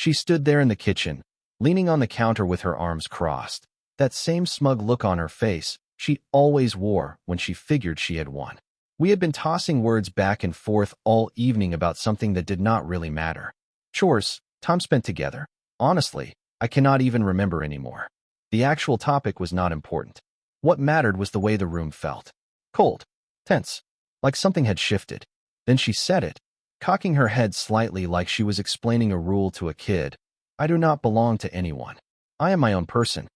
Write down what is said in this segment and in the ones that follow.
She stood there in the kitchen, leaning on the counter with her arms crossed, that same smug look on her face she always wore when she figured she had won. We had been tossing words back and forth all evening about something that did not really matter. Chores, time spent together. Honestly, I cannot even remember anymore. The actual topic was not important. What mattered was the way the room felt. Cold, tense, like something had shifted. Then she said it, cocking her head slightly like she was explaining a rule to a kid. I do not belong to anyone. I am my own person.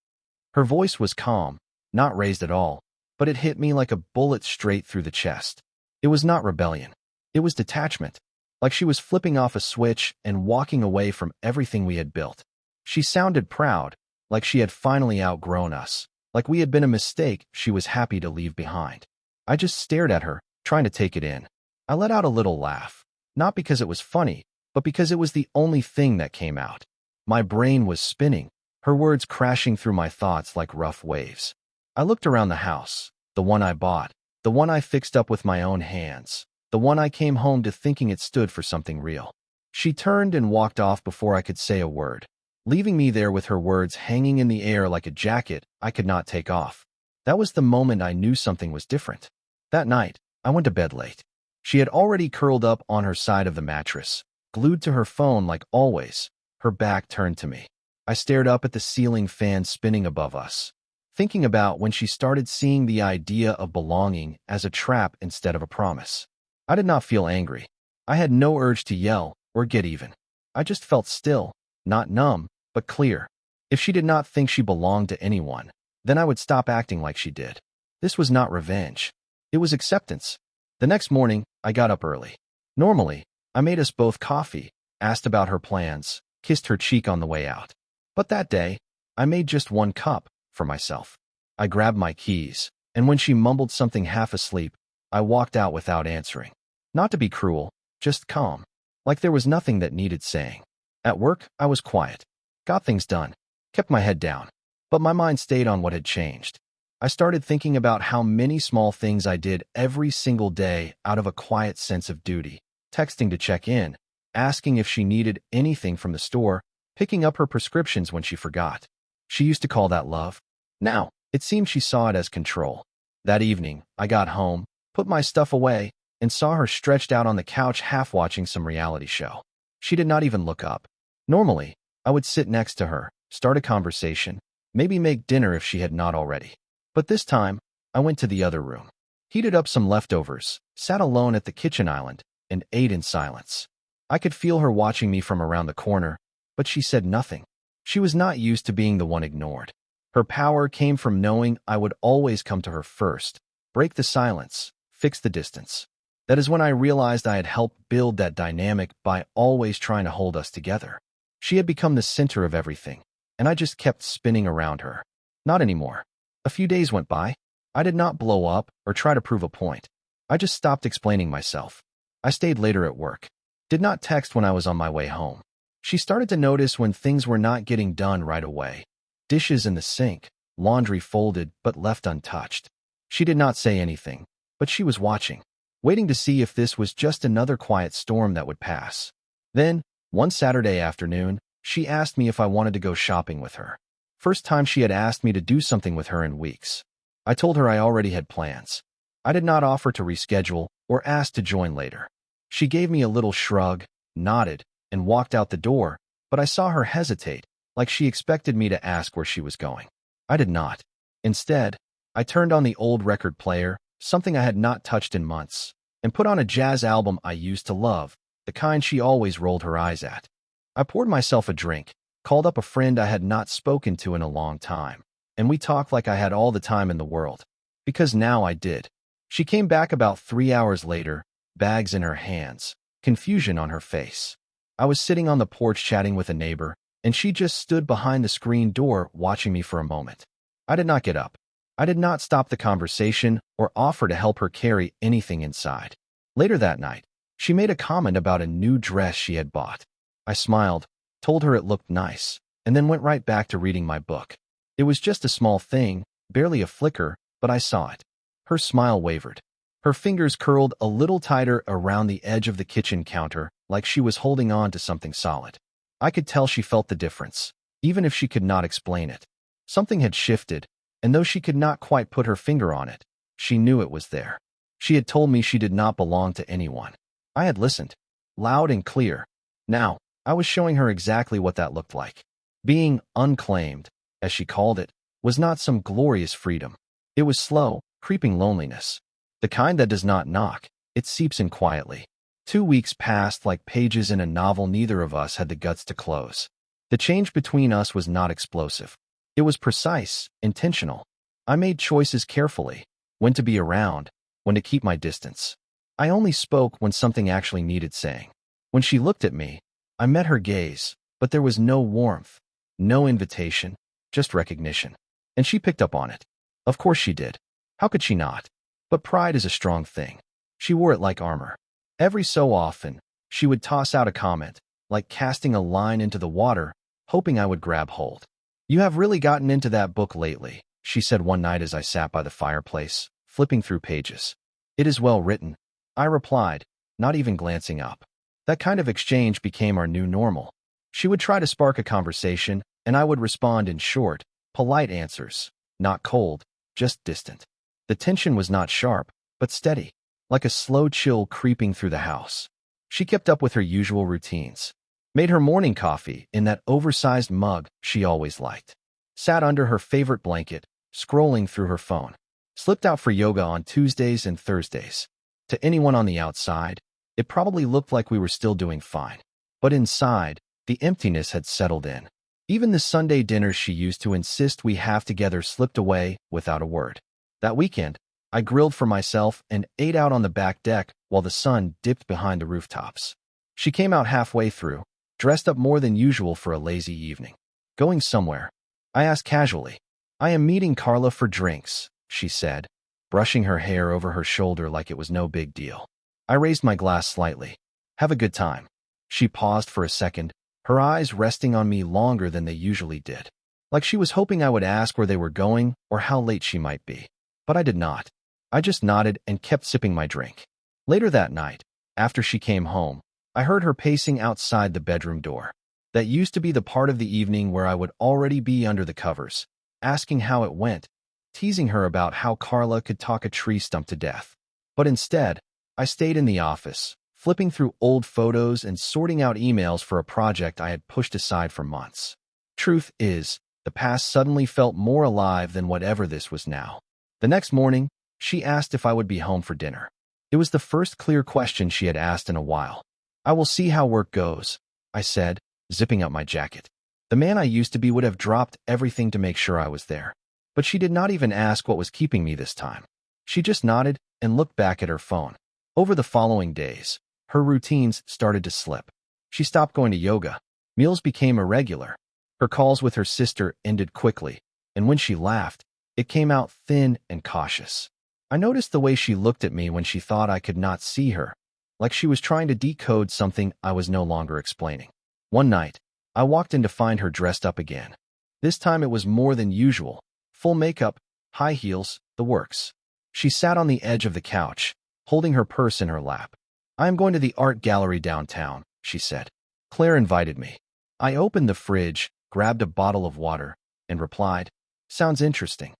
Her voice was calm, not raised at all, but it hit me like a bullet straight through the chest. It was not rebellion. It was detachment, like she was flipping off a switch and walking away from everything we had built. She sounded proud, like she had finally outgrown us, like we had been a mistake she was happy to leave behind. I just stared at her, trying to take it in. I let out a little laugh, not because it was funny, but because it was the only thing that came out. My brain was spinning, her words crashing through my thoughts like rough waves. I looked around the house, the one I bought, the one I fixed up with my own hands, the one I came home to thinking it stood for something real. She turned and walked off before I could say a word, leaving me there with her words hanging in the air like a jacket I could not take off. That was the moment I knew something was different. That night, I went to bed late. She had already curled up on her side of the mattress, glued to her phone like always, her back turned to me. I stared up at the ceiling fan spinning above us, thinking about when she started seeing the idea of belonging as a trap instead of a promise. I did not feel angry. I had no urge to yell or get even. I just felt still, not numb, but clear. If she did not think she belonged to anyone, then I would stop acting like she did. This was not revenge. It was acceptance. The next morning, I got up early. Normally, I made us both coffee, asked about her plans, kissed her cheek on the way out. But that day, I made just one cup for myself. I grabbed my keys, and when she mumbled something half asleep, I walked out without answering. Not to be cruel, just calm, like there was nothing that needed saying. At work, I was quiet, got things done, kept my head down, but my mind stayed on what had changed. I started thinking about how many small things I did every single day out of a quiet sense of duty, texting to check in, asking if she needed anything from the store, picking up her prescriptions when she forgot. She used to call that love. Now, it seemed she saw it as control. That evening, I got home, put my stuff away, and saw her stretched out on the couch half watching some reality show. She did not even look up. Normally, I would sit next to her, start a conversation, maybe make dinner if she had not already. But this time, I went to the other room, heated up some leftovers, sat alone at the kitchen island, and ate in silence. I could feel her watching me from around the corner, but she said nothing. She was not used to being the one ignored. Her power came from knowing I would always come to her first, break the silence, fix the distance. That is when I realized I had helped build that dynamic by always trying to hold us together. She had become the center of everything, and I just kept spinning around her. Not anymore. A few days went by. I did not blow up or try to prove a point. I just stopped explaining myself. I stayed later at work. Did not text when I was on my way home. She started to notice when things were not getting done right away. Dishes in the sink, laundry folded but left untouched. She did not say anything, but she was watching, waiting to see if this was just another quiet storm that would pass. Then, one Saturday afternoon, she asked me if I wanted to go shopping with her. First time she had asked me to do something with her in weeks. I told her I already had plans. I did not offer to reschedule or ask to join later. She gave me a little shrug, nodded, and walked out the door, but I saw her hesitate, like she expected me to ask where she was going. I did not. Instead, I turned on the old record player, something I had not touched in months, and put on a jazz album I used to love, the kind she always rolled her eyes at. I poured myself a drink, called up a friend I had not spoken to in a long time, and we talked like I had all the time in the world. Because now I did. She came back about 3 hours later, bags in her hands, confusion on her face. I was sitting on the porch chatting with a neighbor, and she just stood behind the screen door watching me for a moment. I did not get up. I did not stop the conversation or offer to help her carry anything inside. Later that night, she made a comment about a new dress she had bought. I smiled, told her it looked nice, and then went right back to reading my book. It was just a small thing, barely a flicker, but I saw it. Her smile wavered. Her fingers curled a little tighter around the edge of the kitchen counter, like she was holding on to something solid. I could tell she felt the difference, even if she could not explain it. Something had shifted, and though she could not quite put her finger on it, she knew it was there. She had told me she did not belong to anyone. I had listened, loud and clear. Now, I was showing her exactly what that looked like. Being unclaimed, as she called it, was not some glorious freedom. It was slow, creeping loneliness. The kind that does not knock, it seeps in quietly. 2 weeks passed like pages in a novel neither of us had the guts to close. The change between us was not explosive. It was precise, intentional. I made choices carefully, when to be around, when to keep my distance. I only spoke when something actually needed saying. When she looked at me, I met her gaze, but there was no warmth, no invitation, just recognition. And she picked up on it. Of course she did. How could she not? But pride is a strong thing. She wore it like armor. Every so often, she would toss out a comment, like casting a line into the water, hoping I would grab hold. "You have really gotten into that book lately," she said one night as I sat by the fireplace, flipping through pages. "It is well written," I replied, not even glancing up. That kind of exchange became our new normal. She would try to spark a conversation, and I would respond in short, polite answers, not cold, just distant. The tension was not sharp, but steady, like a slow chill creeping through the house. She kept up with her usual routines, made her morning coffee in that oversized mug she always liked, sat under her favorite blanket, scrolling through her phone, slipped out for yoga on Tuesdays and Thursdays. To anyone on the outside, it probably looked like we were still doing fine. But inside, the emptiness had settled in. Even the Sunday dinners she used to insist we have together slipped away without a word. That weekend, I grilled for myself and ate out on the back deck while the sun dipped behind the rooftops. She came out halfway through, dressed up more than usual for a lazy evening. "Going somewhere?" I asked casually. "I am meeting Carla for drinks," she said, brushing her hair over her shoulder like it was no big deal. I raised my glass slightly. "Have a good time." She paused for a second, her eyes resting on me longer than they usually did, like she was hoping I would ask where they were going or how late she might be. But I did not. I just nodded and kept sipping my drink. Later that night, after she came home, I heard her pacing outside the bedroom door. That used to be the part of the evening where I would already be under the covers, asking how it went, teasing her about how Carla could talk a tree stump to death. But instead, I stayed in the office, flipping through old photos and sorting out emails for a project I had pushed aside for months. Truth is, the past suddenly felt more alive than whatever this was now. The next morning, she asked if I would be home for dinner. It was the first clear question she had asked in a while. "I will see how work goes," I said, zipping up my jacket. The man I used to be would have dropped everything to make sure I was there. But she did not even ask what was keeping me this time. She just nodded and looked back at her phone. Over the following days, her routines started to slip. She stopped going to yoga. Meals became irregular. Her calls with her sister ended quickly, and when she laughed, it came out thin and cautious. I noticed the way she looked at me when she thought I could not see her, like she was trying to decode something I was no longer explaining. One night, I walked in to find her dressed up again. This time it was more than usual. Full makeup, high heels, the works. She sat on the edge of the couch, holding her purse in her lap. "I am going to the art gallery downtown," she said. "Claire invited me." I opened the fridge, grabbed a bottle of water, and replied, "Sounds interesting."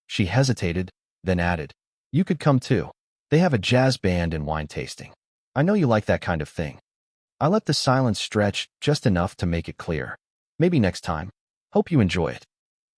She hesitated, then added, "You could come too. They have a jazz band and wine tasting. I know you like that kind of thing." I let the silence stretch just enough to make it clear. "Maybe next time. Hope you enjoy it."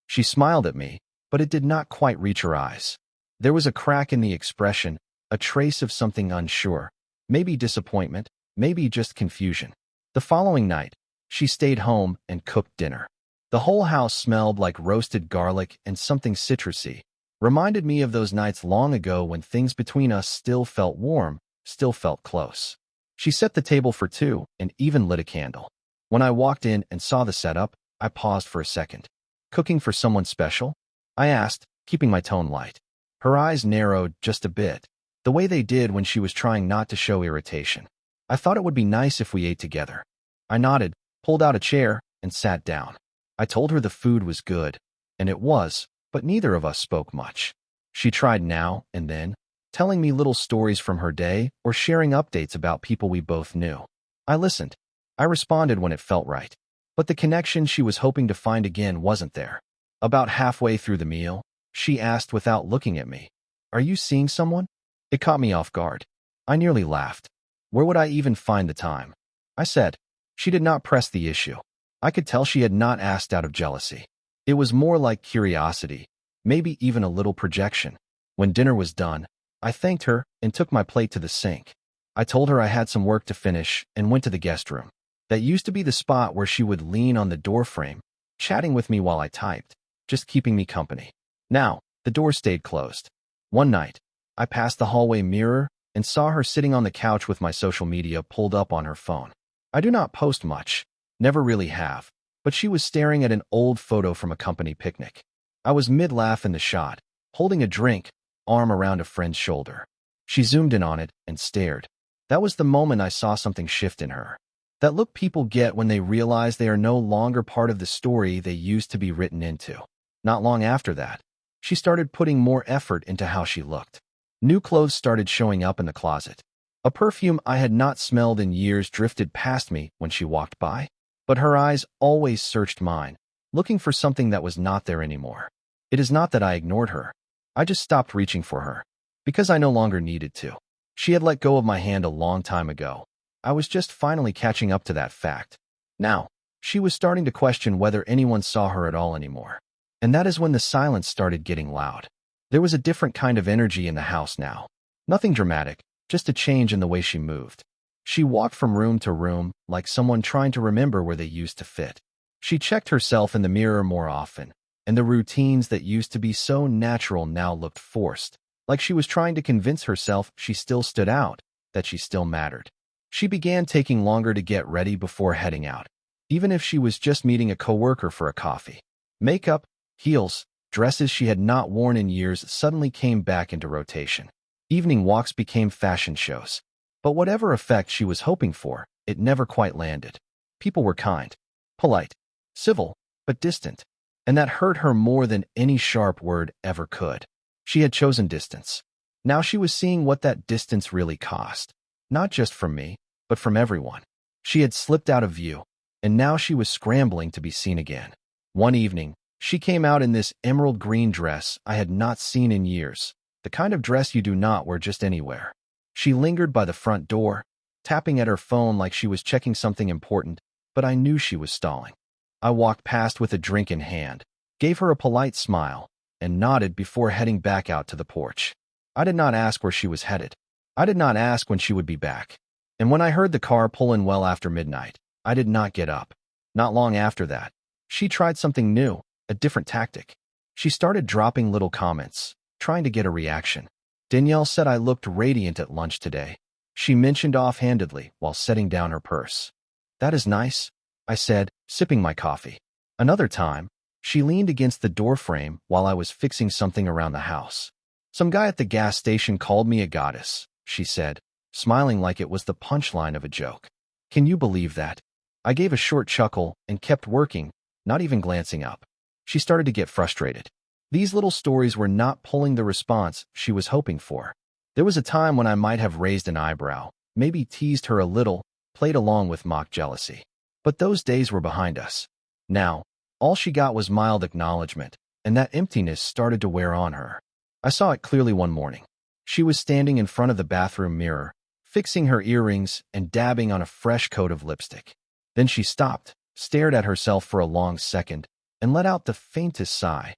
She smiled at me, but it did not quite reach her eyes. There was a crack in the expression, a trace of something unsure, maybe disappointment, maybe just confusion. The following night, she stayed home and cooked dinner. The whole house smelled like roasted garlic and something citrusy, reminded me of those nights long ago when things between us still felt warm, still felt close. She set the table for two and even lit a candle. When I walked in and saw the setup, I paused for a second. "Cooking for someone special?" I asked, keeping my tone light. Her eyes narrowed just a bit, the way they did when she was trying not to show irritation. "I thought it would be nice if we ate together." I nodded, pulled out a chair, and sat down. I told her the food was good, and it was, but neither of us spoke much. She tried now and then, telling me little stories from her day or sharing updates about people we both knew. I listened. I responded when it felt right. But the connection she was hoping to find again wasn't there. About halfway through the meal, she asked without looking at me, "Are you seeing someone?" It caught me off guard. I nearly laughed. Where would I even find the time? I said. She did not press the issue. I could tell she had not asked out of jealousy. It was more like curiosity, maybe even a little projection. When dinner was done, I thanked her and took my plate to the sink. I told her I had some work to finish and went to the guest room. That used to be the spot where she would lean on the doorframe, chatting with me while I typed, just keeping me company. Now, the door stayed closed. One night, I passed the hallway mirror and saw her sitting on the couch with my social media pulled up on her phone. I do not post much, never really have, but she was staring at an old photo from a company picnic. I was mid-laugh in the shot, holding a drink, arm around a friend's shoulder. She zoomed in on it and stared. That was the moment I saw something shift in her. That look people get when they realize they are no longer part of the story they used to be written into. Not long after that, she started putting more effort into how she looked. New clothes started showing up in the closet. A perfume I had not smelled in years drifted past me when she walked by, but her eyes always searched mine, looking for something that was not there anymore. It is not that I ignored her. I just stopped reaching for her, because I no longer needed to. She had let go of my hand a long time ago. I was just finally catching up to that fact. Now, she was starting to question whether anyone saw her at all anymore. And that is when the silence started getting loud. There was a different kind of energy in the house now. Nothing dramatic, just a change in the way she moved. She walked from room to room, like someone trying to remember where they used to fit. She checked herself in the mirror more often, and the routines that used to be so natural now looked forced, like she was trying to convince herself she still stood out, that she still mattered. She began taking longer to get ready before heading out, even if she was just meeting a coworker for a coffee. Makeup, heels, dresses she had not worn in years suddenly came back into rotation. Evening walks became fashion shows. But whatever effect she was hoping for, it never quite landed. People were kind, polite, civil, but distant, and that hurt her more than any sharp word ever could. She had chosen distance. Now she was seeing what that distance really cost, not just from me, but from everyone. She had slipped out of view, and now she was scrambling to be seen again. One evening, she came out in this emerald green dress I had not seen in years, the kind of dress you do not wear just anywhere. She lingered by the front door, tapping at her phone like she was checking something important, but I knew she was stalling. I walked past with a drink in hand, gave her a polite smile, and nodded before heading back out to the porch. I did not ask where she was headed. I did not ask when she would be back. And when I heard the car pull in well after midnight, I did not get up. Not long after that, she tried something new, a different tactic. She started dropping little comments, trying to get a reaction. Danielle said I looked radiant at lunch today. She mentioned offhandedly while setting down her purse. That is nice, I said, sipping my coffee. Another time, she leaned against the doorframe while I was fixing something around the house. Some guy at the gas station called me a goddess, she said, smiling like it was the punchline of a joke. Can you believe that? I gave a short chuckle and kept working, not even glancing up. She started to get frustrated. These little stories were not pulling the response she was hoping for. There was a time when I might have raised an eyebrow, maybe teased her a little, played along with mock jealousy. But those days were behind us. Now, all she got was mild acknowledgement, and that emptiness started to wear on her. I saw it clearly one morning. She was standing in front of the bathroom mirror, fixing her earrings and dabbing on a fresh coat of lipstick. Then she stopped, stared at herself for a long second, and let out the faintest sigh,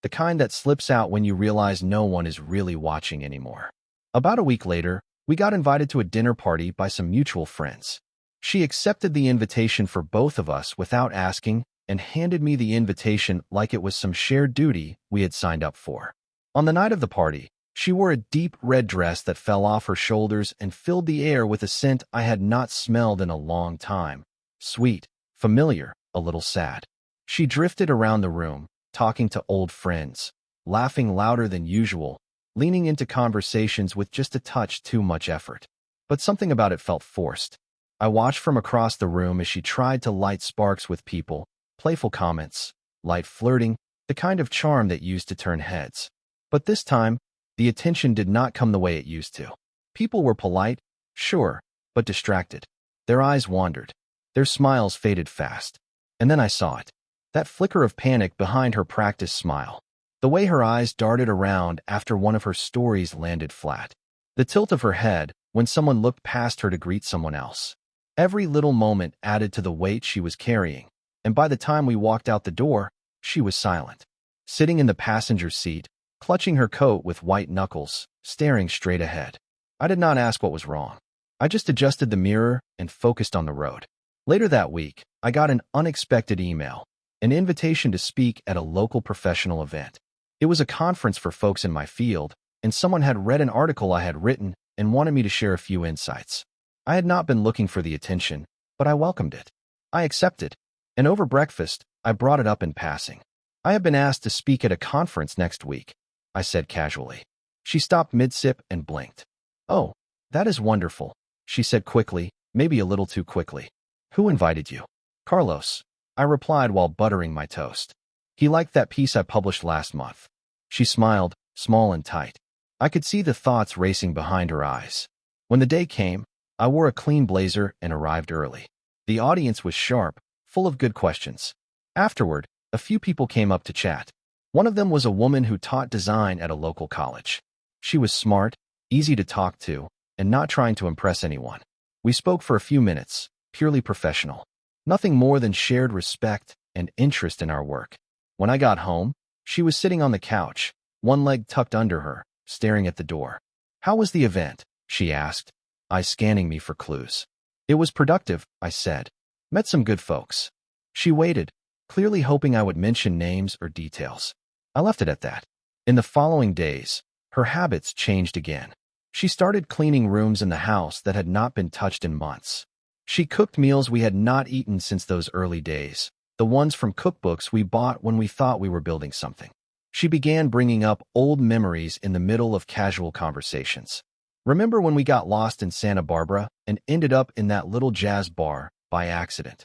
the kind that slips out when you realize no one is really watching anymore. About a week later, we got invited to a dinner party by some mutual friends. She accepted the invitation for both of us without asking and handed me the invitation like it was some shared duty we had signed up for. On the night of the party, she wore a deep red dress that fell off her shoulders and filled the air with a scent I had not smelled in a long time. Sweet, familiar, a little sad. She drifted around the room, talking to old friends, laughing louder than usual, leaning into conversations with just a touch too much effort. But something about it felt forced. I watched from across the room as she tried to light sparks with people, playful comments, light flirting, the kind of charm that used to turn heads. But this time, the attention did not come the way it used to. People were polite, sure, but distracted. Their eyes wandered. Their smiles faded fast. And then I saw it. That flicker of panic behind her practiced smile. The way her eyes darted around after one of her stories landed flat. The tilt of her head when someone looked past her to greet someone else. Every little moment added to the weight she was carrying, and by the time we walked out the door, she was silent. Sitting in the passenger seat, clutching her coat with white knuckles, staring straight ahead. I did not ask what was wrong. I just adjusted the mirror and focused on the road. Later that week, I got an unexpected email, an invitation to speak at a local professional event. It was a conference for folks in my field, and someone had read an article I had written and wanted me to share a few insights. I had not been looking for the attention, but I welcomed it. I accepted, and over breakfast, I brought it up in passing. I have been asked to speak at a conference next week, I said casually. She stopped mid-sip and blinked. Oh, that is wonderful, she said quickly, maybe a little too quickly. Who invited you? Carlos, I replied while buttering my toast. He liked that piece I published last month. She smiled, small and tight. I could see the thoughts racing behind her eyes. When the day came, I wore a clean blazer and arrived early. The audience was sharp, full of good questions. Afterward, a few people came up to chat. One of them was a woman who taught design at a local college. She was smart, easy to talk to, and not trying to impress anyone. We spoke for a few minutes, purely professional. Nothing more than shared respect and interest in our work. When I got home, she was sitting on the couch, one leg tucked under her, staring at the door. How was the event? She asked, eyes scanning me for clues. It was productive, I said. Met some good folks. She waited, clearly hoping I would mention names or details. I left it at that. In the following days, her habits changed again. She started cleaning rooms in the house that had not been touched in months. She cooked meals we had not eaten since those early days, the ones from cookbooks we bought when we thought we were building something. She began bringing up old memories in the middle of casual conversations. Remember when we got lost in Santa Barbara and ended up in that little jazz bar by accident?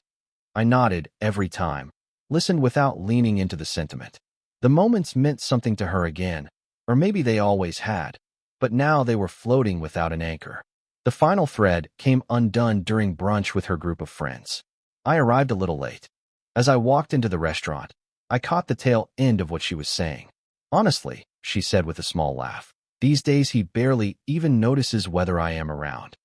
I nodded every time, listened without leaning into the sentiment. The moments meant something to her again, or maybe they always had, but now they were floating without an anchor. The final thread came undone during brunch with her group of friends. I arrived a little late. As I walked into the restaurant, I caught the tail end of what she was saying. Honestly, she said with a small laugh, these days he barely even notices whether I am around.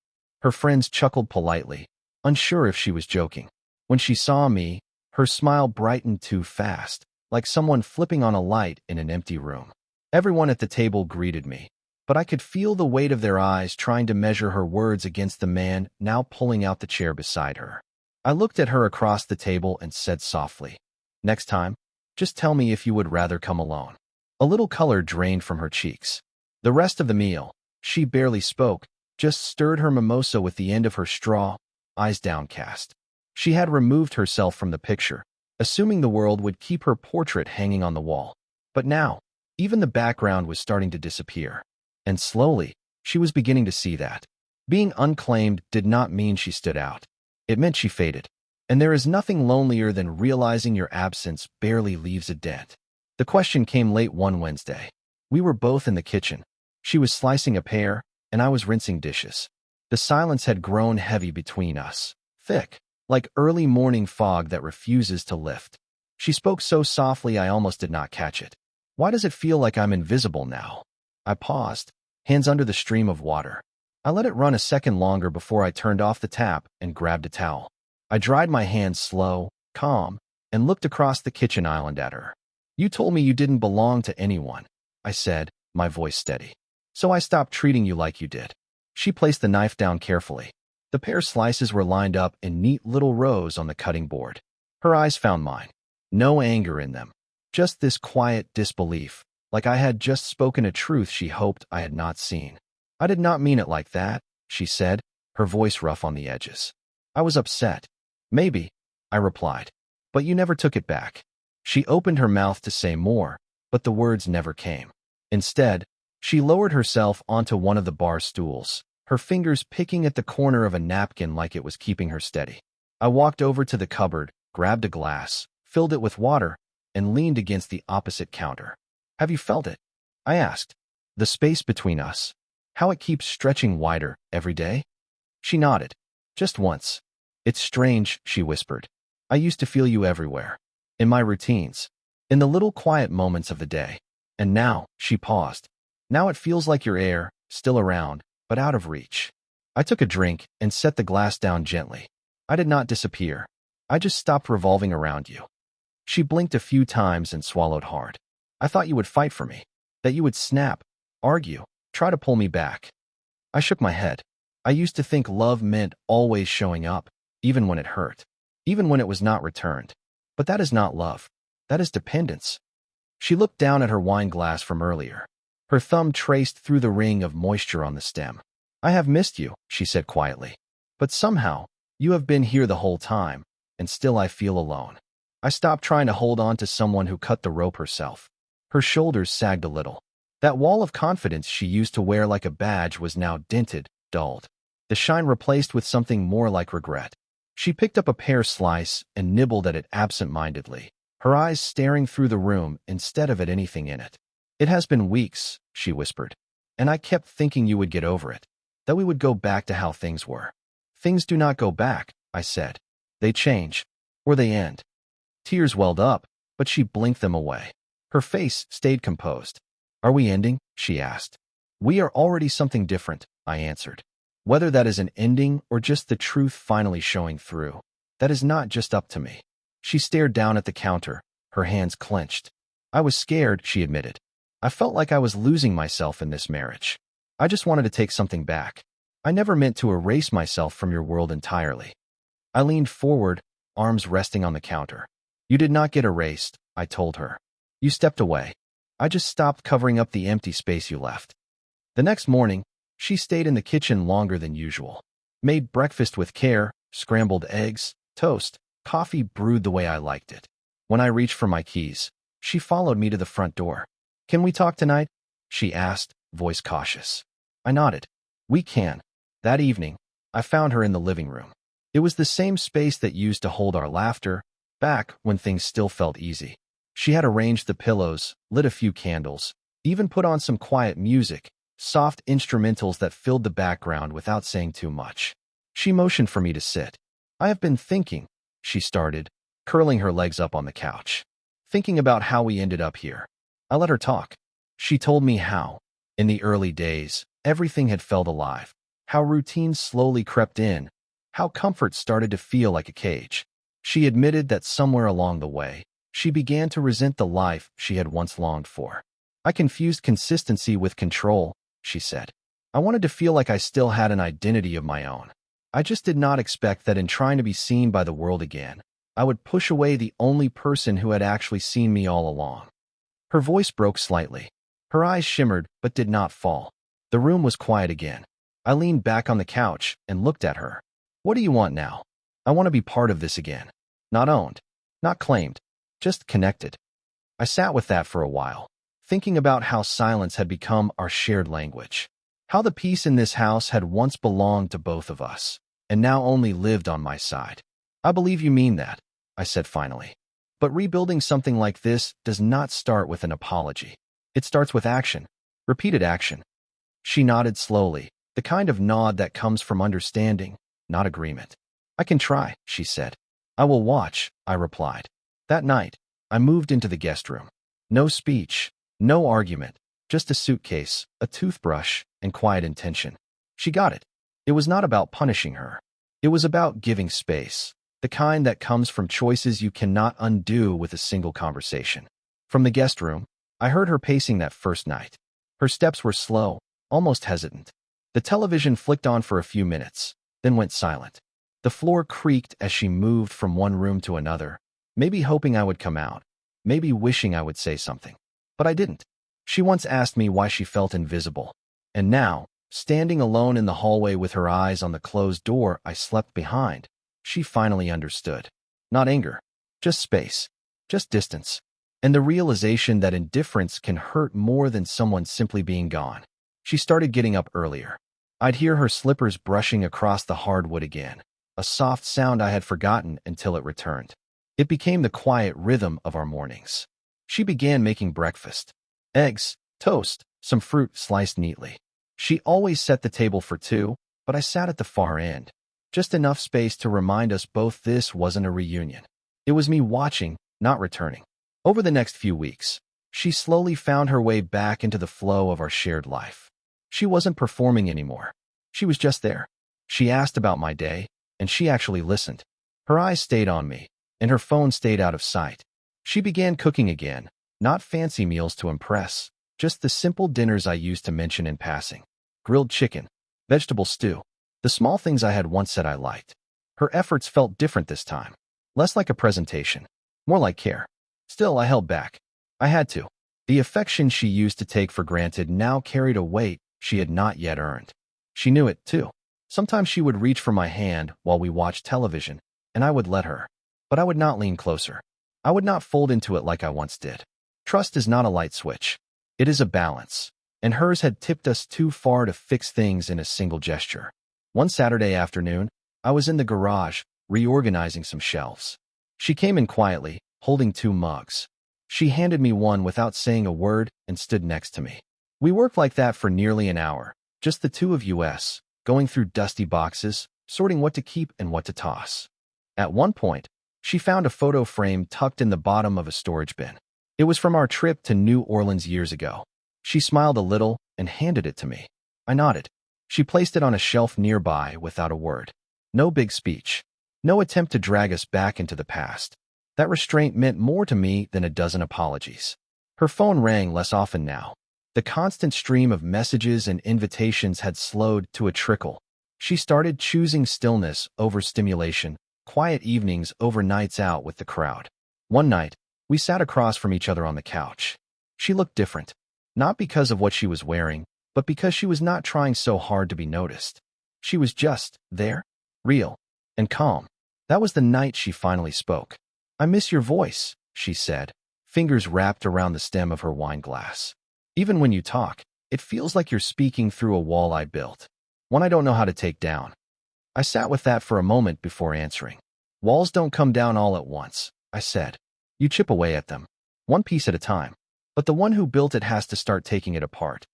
Her friends chuckled politely, unsure if she was joking. When she saw me, her smile brightened too fast, like someone flipping on a light in an empty room. Everyone at the table greeted me, but I could feel the weight of their eyes trying to measure her words against the man now pulling out the chair beside her. I looked at her across the table and said softly, next time, just tell me if you would rather come alone. A little color drained from her cheeks. The rest of the meal, she barely spoke, just stirred her mimosa with the end of her straw, eyes downcast. She had removed herself from the picture, assuming the world would keep her portrait hanging on the wall. But now, even the background was starting to disappear. And slowly, she was beginning to see that. Being unclaimed did not mean she stood out. It meant she faded. And there is nothing lonelier than realizing your absence barely leaves a dent. The question came late one Wednesday. We were both in the kitchen. She was slicing a pear, and I was rinsing dishes. The silence had grown heavy between us, thick, like early morning fog that refuses to lift. She spoke so softly I almost did not catch it. Why does it feel like I'm invisible now? I paused, hands under the stream of water. I let it run a second longer before I turned off the tap and grabbed a towel. I dried my hands slow, calm, and looked across the kitchen island at her. You told me you didn't belong to anyone, I said, my voice steady. So I stopped treating you like you did. She placed the knife down carefully. The pear slices were lined up in neat little rows on the cutting board. Her eyes found mine. No anger in them. Just this quiet disbelief, like I had just spoken a truth she hoped I had not seen. I did not mean it like that, she said, her voice rough on the edges. I was upset. Maybe, I replied. But you never took it back. She opened her mouth to say more, but the words never came. Instead, she lowered herself onto one of the bar stools, her fingers picking at the corner of a napkin like it was keeping her steady. I walked over to the cupboard, grabbed a glass, filled it with water, and leaned against the opposite counter. Have you felt it? I asked. The space between us. How it keeps stretching wider every day? She nodded. Just once. It's strange, she whispered. I used to feel you everywhere. In my routines. In the little quiet moments of the day. And now, she paused. Now it feels like your air, still around, but out of reach. I took a drink and set the glass down gently. I did not disappear. I just stopped revolving around you. She blinked a few times and swallowed hard. I thought you would fight for me. That you would snap, argue, try to pull me back. I shook my head. I used to think love meant always showing up, even when it hurt, even when it was not returned. But that is not love. That is dependence. She looked down at her wine glass from earlier. Her thumb traced through the ring of moisture on the stem. I have missed you, she said quietly. But somehow, you have been here the whole time, and still I feel alone. I stopped trying to hold on to someone who cut the rope herself. Her shoulders sagged a little. That wall of confidence she used to wear like a badge was now dented, dulled. The shine replaced with something more like regret. She picked up a pear slice and nibbled at it absent-mindedly, her eyes staring through the room instead of at anything in it. It has been weeks, she whispered, and I kept thinking you would get over it, that we would go back to how things were. Things do not go back, I said. They change, or they end. Tears welled up, but she blinked them away. Her face stayed composed. Are we ending? She asked. We are already something different, I answered. Whether that is an ending or just the truth finally showing through, that is not just up to me. She stared down at the counter, her hands clenched. I was scared, she admitted. I felt like I was losing myself in this marriage. I just wanted to take something back. I never meant to erase myself from your world entirely. I leaned forward, arms resting on the counter. You did not get erased, I told her. You stepped away. I just stopped covering up the empty space you left. The next morning, she stayed in the kitchen longer than usual. Made breakfast with care, scrambled eggs, toast, coffee brewed the way I liked it. When I reached for my keys, she followed me to the front door. Can we talk tonight? She asked, voice cautious. I nodded. We can. That evening, I found her in the living room. It was the same space that used to hold our laughter, back when things still felt easy. She had arranged the pillows, lit a few candles, even put on some quiet music, soft instrumentals that filled the background without saying too much. She motioned for me to sit. I have been thinking, she started, curling her legs up on the couch. Thinking about how we ended up here. I let her talk. She told me how, in the early days, everything had felt alive, how routine slowly crept in, how comfort started to feel like a cage. She admitted that somewhere along the way, she began to resent the life she had once longed for. I confused consistency with control, she said. I wanted to feel like I still had an identity of my own. I just did not expect that in trying to be seen by the world again, I would push away the only person who had actually seen me all along. Her voice broke slightly. Her eyes shimmered but did not fall. The room was quiet again. I leaned back on the couch and looked at her. What do you want now? I want to be part of this again. Not owned. Not claimed. Just connected. I sat with that for a while, thinking about how silence had become our shared language. How the peace in this house had once belonged to both of us, and now only lived on my side. I believe you mean that, I said finally. But rebuilding something like this does not start with an apology. It starts with action. Repeated action. She nodded slowly, the kind of nod that comes from understanding, not agreement. I can try, she said. I will watch, I replied. That night, I moved into the guest room. No speech, no argument, just a suitcase, a toothbrush, and quiet intention. She got it. It was not about punishing her. It was about giving space, the kind that comes from choices you cannot undo with a single conversation. From the guest room, I heard her pacing that first night. Her steps were slow, almost hesitant. The television flicked on for a few minutes, then went silent. The floor creaked as she moved from one room to another, maybe hoping I would come out, maybe wishing I would say something. But I didn't. She once asked me why she felt invisible. And now, standing alone in the hallway with her eyes on the closed door I slept behind, she finally understood. Not anger, just space, just distance, and the realization that indifference can hurt more than someone simply being gone. She started getting up earlier. I'd hear her slippers brushing across the hardwood again, a soft sound I had forgotten until it returned. It became the quiet rhythm of our mornings. She began making breakfast. Eggs, toast, some fruit sliced neatly. She always set the table for two, but I sat at the far end. Just enough space to remind us both this wasn't a reunion. It was me watching, not returning. Over the next few weeks, she slowly found her way back into the flow of our shared life. She wasn't performing anymore. She was just there. She asked about my day, and she actually listened. Her eyes stayed on me, and her phone stayed out of sight. She began cooking again, not fancy meals to impress, just the simple dinners I used to mention in passing. Grilled chicken, vegetable stew, the small things I had once said I liked. Her efforts felt different this time. Less like a presentation, more like care. Still, I held back. I had to. The affection she used to take for granted now carried a weight she had not yet earned. She knew it, too. Sometimes she would reach for my hand while we watched television, and I would let her. But I would not lean closer. I would not fold into it like I once did. Trust is not a light switch. It is a balance, and hers had tipped us too far to fix things in a single gesture. One Saturday afternoon, I was in the garage, reorganizing some shelves. She came in quietly, holding 2 mugs. She handed me one without saying a word and stood next to me. We worked like that for nearly an hour, just the two of us, going through dusty boxes, sorting what to keep and what to toss. At one point, she found a photo frame tucked in the bottom of a storage bin. It was from our trip to New Orleans years ago. She smiled a little and handed it to me. I nodded. She placed it on a shelf nearby without a word. No big speech. No attempt to drag us back into the past. That restraint meant more to me than a dozen apologies. Her phone rang less often now. The constant stream of messages and invitations had slowed to a trickle. She started choosing stillness over stimulation, quiet evenings over nights out with the crowd. One night, we sat across from each other on the couch. She looked different, not because of what she was wearing, but because she was not trying so hard to be noticed. She was just there, real, and calm. That was the night she finally spoke. "I miss your voice," she said, fingers wrapped around the stem of her wine glass. "Even when you talk, it feels like you're speaking through a wall I built, one I don't know how to take down." I sat with that for a moment before answering. "Walls don't come down all at once," I said. "You chip away at them, one piece at a time. But the one who built it has to start taking it apart."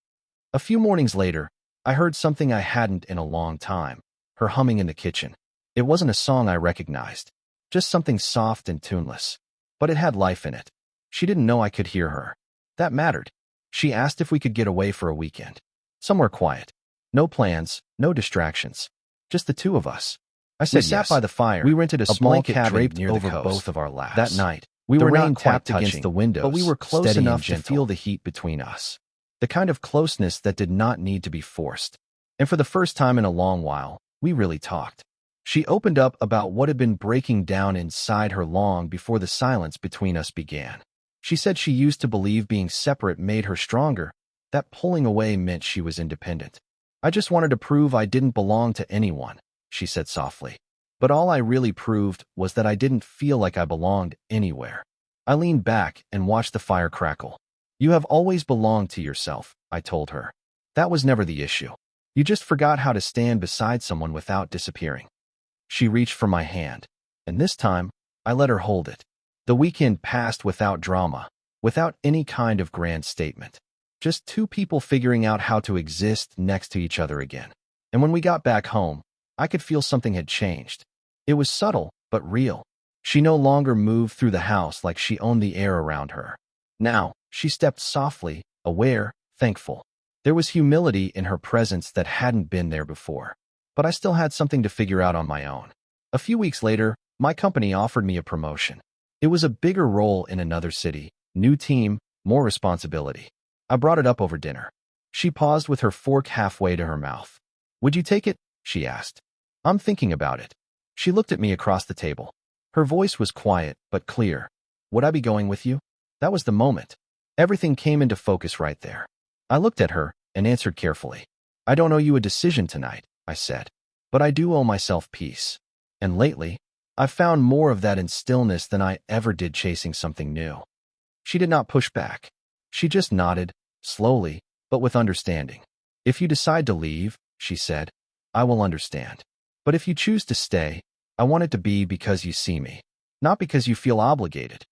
A few mornings later, I heard something I hadn't in a long time, her humming in the kitchen. It wasn't a song I recognized, just something soft and tuneless. But it had life in it. She didn't know I could hear her. That mattered. She asked if we could get away for a weekend. Somewhere quiet. No plans, no distractions. Just the two of us. I said yes. We sat by the fire. We rented a small cabin draped near over both of our laps. That night, we were not tapped against the windows, but we were close enough to feel the heat between us. The kind of closeness that did not need to be forced. And for the first time in a long while, we really talked. She opened up about what had been breaking down inside her long before the silence between us began. She said she used to believe being separate made her stronger, that pulling away meant she was independent. "I just wanted to prove I didn't belong to anyone," she said softly. But all I really proved was that I didn't feel like I belonged anywhere. I leaned back and watched the fire crackle. "You have always belonged to yourself," I told her. "That was never the issue. You just forgot how to stand beside someone without disappearing." She reached for my hand, and this time, I let her hold it. The weekend passed without drama, without any kind of grand statement. Just two people figuring out how to exist next to each other again. And when we got back home, I could feel something had changed. It was subtle, but real. She no longer moved through the house like she owned the air around her. Now, she stepped softly, aware, thankful. There was humility in her presence that hadn't been there before. But I still had something to figure out on my own. A few weeks later, my company offered me a promotion. It was a bigger role in another city, new team, more responsibility. I brought it up over dinner. She paused with her fork halfway to her mouth. "Would you take it?" she asked. "I'm thinking about it." She looked at me across the table. Her voice was quiet, but clear. "Would I be going with you?" That was the moment. Everything came into focus right there. I looked at her and answered carefully. "I don't owe you a decision tonight," I said. "But I do owe myself peace. And lately, I've found more of that in stillness than I ever did chasing something new." She did not push back. She just nodded, slowly, but with understanding. "If you decide to leave," she said, "I will understand. But if you choose to stay, I want it to be because you see me, not because you feel obligated."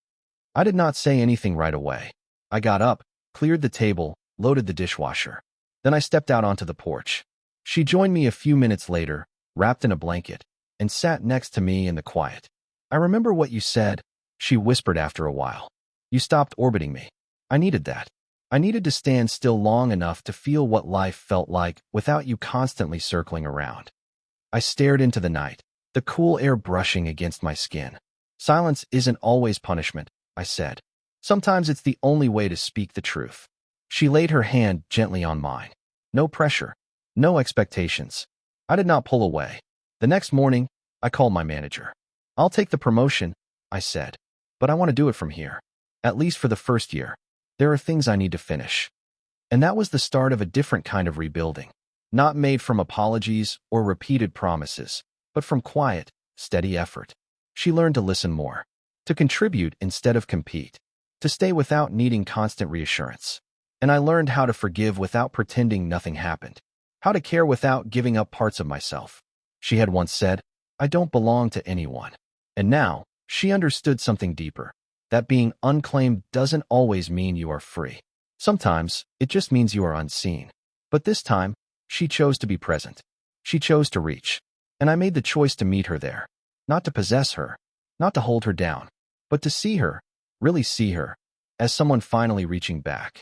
I did not say anything right away. I got up, cleared the table, loaded the dishwasher. Then I stepped out onto the porch. She joined me a few minutes later, wrapped in a blanket, and sat next to me in the quiet. "I remember what you said," she whispered after a while. You stopped orbiting me. I needed that. I needed to stand still long enough to feel what life felt like without you constantly circling around. I stared into the night, the cool air brushing against my skin. Silence isn't always punishment, I said. Sometimes it's the only way to speak the truth. She laid her hand gently on mine. No pressure, no expectations. I did not pull away. The next morning, I called my manager. I'll take the promotion, I said, but I want to do it from here. At least for the first year. There are things I need to finish. And that was the start of a different kind of rebuilding. Not made from apologies or repeated promises, but from quiet, steady effort. She learned to listen more, to contribute instead of compete, to stay without needing constant reassurance. And I learned how to forgive without pretending nothing happened, how to care without giving up parts of myself. She had once said, I don't belong to anyone. And now, she understood something deeper, that being unclaimed doesn't always mean you are free. Sometimes, it just means you are unseen. But this time, she chose to be present. She chose to reach. And I made the choice to meet her there. Not to possess her, not to hold her down, but to see her, really see her, as someone finally reaching back.